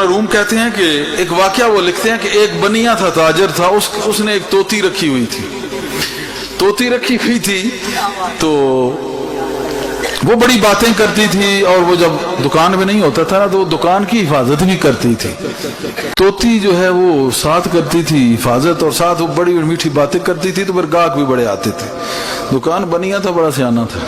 روم کہتے ہیں کہ ایک واقعہ وہ لکھتے ہیں کہ ایک بنیا تھا، تاجر تھا، اس نے ایک طوطی رکھی ہوئی تھی، تو وہ بڑی باتیں کرتی تھی، اور وہ جب دکان میں نہیں ہوتا تھا نا تو وہ دکان کی حفاظت بھی کرتی تھی۔ طوطی جو ہے وہ ساتھ کرتی تھی حفاظت، اور ساتھ وہ بڑی میٹھی باتیں کرتی تھی، تو پھر گاہک بھی بڑے آتے تھے۔ دکان بنیا تھا، بڑا سیانا تھا۔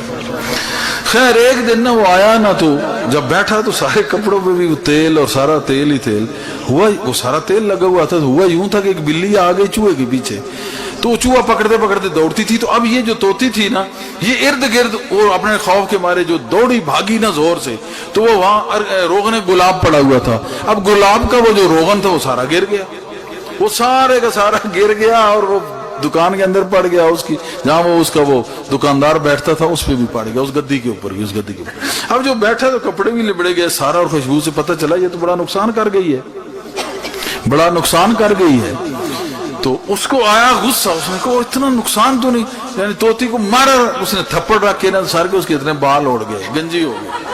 خیر ایک دن نا وہ آیا نا، تو جب بیٹھا تو سارے کپڑوں پہ بھی وہ تیل، اور سارا تیل ہی تیل ہوا، وہ سارا تیل لگا ہوا تھا۔ تو ہوا یوں تھا کہ ایک بلی آ گئی چوہے کے پیچھے، تو چوہا پکڑتے پکڑتے دوڑتی تھی۔ تو اب یہ جو طوطی تھی نا، یہ ارد گرد وہ اپنے خوف کے مارے جو دوڑی بھاگی نا زور سے، تو وہ وہاں روغن گلاب پڑا ہوا تھا۔ اب گلاب کا وہ جو روغن تھا وہ سارا گر گیا، وہ سارے کا سارا گر گیا، اور وہ دکان کے اندر پڑ گیا، اس کی جہاں وہ اس کا وہ دکاندار بیٹھتا تھا اس پہ بھی پڑ گیا، اس گدی کے اوپر بھی، اس گدی کے اوپر۔ اب جو بیٹھا تو کپڑے بھی لبڑے گئے سارا، اور خوشبو سے پتہ چلا یہ تو بڑا نقصان کر گئی ہے، بڑا نقصان کر گئی ہے۔ تو اس کو آیا غصہ، اس نے کہا اتنا نقصان تو نہیں، یعنی طوطی کو مارا، اس نے تھپڑ رکھ کے نا سر کے اس کے اتنے بال اڑ گئے، گنجی ہو گئی۔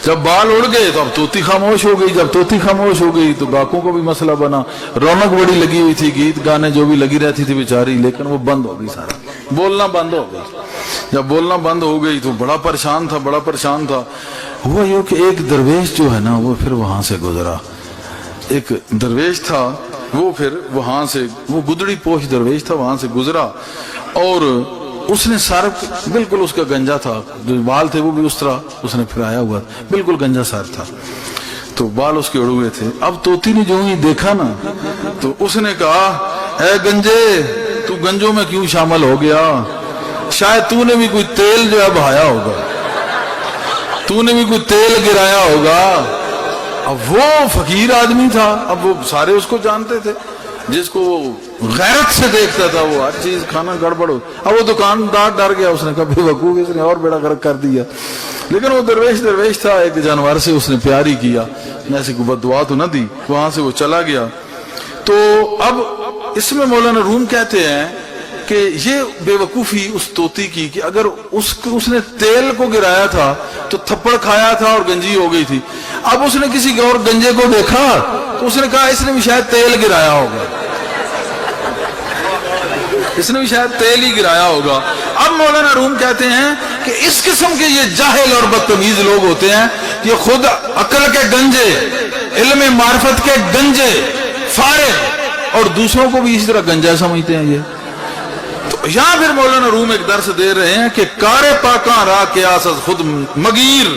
جب بال اڑ گئے تو اب طوطی خاموش ہو گئی، جب طوطی خاموش ہو گئی تو گاہکوں کو بھی مسئلہ بنا، رونق بڑی لگی ہوئی تھی، گیت گانے جو بھی لگی رہتی تھی بیچاری، لیکن وہ بند ہو گئی، سارا بولنا بند ہو گئی۔ جب بولنا بند ہو گئی تو بڑا پریشان تھا۔ ہوا یہ کہ ایک درویش جو ہے نا وہ پھر وہاں سے گزرا، ایک درویش تھا وہ پھر وہاں سے، وہ گدڑی پوش درویش تھا، وہاں سے گزرا، اور اس نے سر بالکل اس کا گنجا تھا، جو بال تھے وہ بھی اس طرح اس نے پھرایا ہوا، بالکل گنجا سر تھا، تو بال اس کے اڑ ہوئے تھے۔ اب طوطی نے جو ہی دیکھا نا تو اس نے کہا اے گنجے، تو گنجوں میں کیوں شامل ہو گیا؟ شاید تو نے بھی کوئی تیل جو ہے بہایا ہوگا، تو نے بھی کوئی تیل گرایا ہوگا۔ اب وہ فقیر آدمی تھا، اب وہ سارے اس کو جانتے تھے، جس کو وہ غیرت سے دیکھتا تھا وہ ہر چیز کھانا گڑبڑ ہو۔ اب وہ دکاندار ڈر گیا، اس نے کہا بے وقوف، اس نے اور بیڑا غرق کر دیا۔ لیکن وہ درویش تھا، ایک جانور سے اس نے پیار ہی کیا، ایسی کوئی بد دعا تو نہ دی، وہاں سے وہ چلا گیا۔ تو اب اس میں مولانا روم کہتے ہیں کہ یہ بے وقوفی اس طوطی کی کہ اگر اس نے تیل کو گرایا تھا تو تھپڑ کھایا تھا اور گنجی ہو گئی تھی۔ اب اس نے کسی اور گنجے کو دیکھا تو اس نے کہا اس نے بھی شاید تیل گرایا ہوگا، اس نے بھی شاید تیل ہی گرایا ہوگا۔ اب مولانا روم کہتے ہیں کہ اس قسم کے یہ جاہل اور بدتمیز لوگ ہوتے ہیں، یہ خود عقل کے گنجے، علم معرفت کے گنجے، فارغ، اور دوسروں کو بھی اس طرح گنجا سمجھتے ہیں۔ یہ تو یہاں پھر مولانا روم ایک درس دے رہے ہیں کہ کار پاکاں را قیاس از خود مگیر،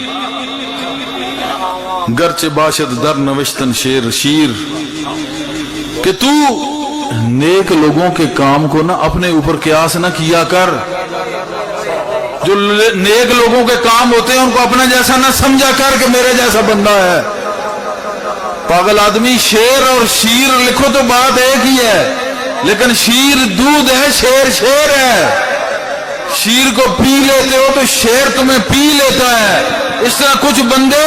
گرچہ باشد در نوشتن شیر، کہ تو نیک لوگوں کے کام کو نہ اپنے اوپر قیاس نہ کیا کر، جو نیک لوگوں کے کام ہوتے ہیں ان کو اپنا جیسا نہ سمجھا کر کہ میرے جیسا بندہ ہے۔ پاگل آدمی، شیر اور شیر لکھو تو بات ایک ہی ہے، لیکن شیر دودھ ہے، شیر ہے۔ شیر کو پی لیتے ہو تو شیر تمہیں پی لیتا ہے۔ اس طرح کچھ بندے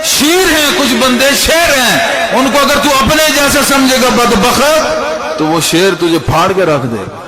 شیر ہیں، کچھ بندے شیر ہیں، ان کو اگر تو اپنے جیسا سمجھے گا بدبخت تو وہ شیر تجھے پھاڑ کے رکھ دے گا۔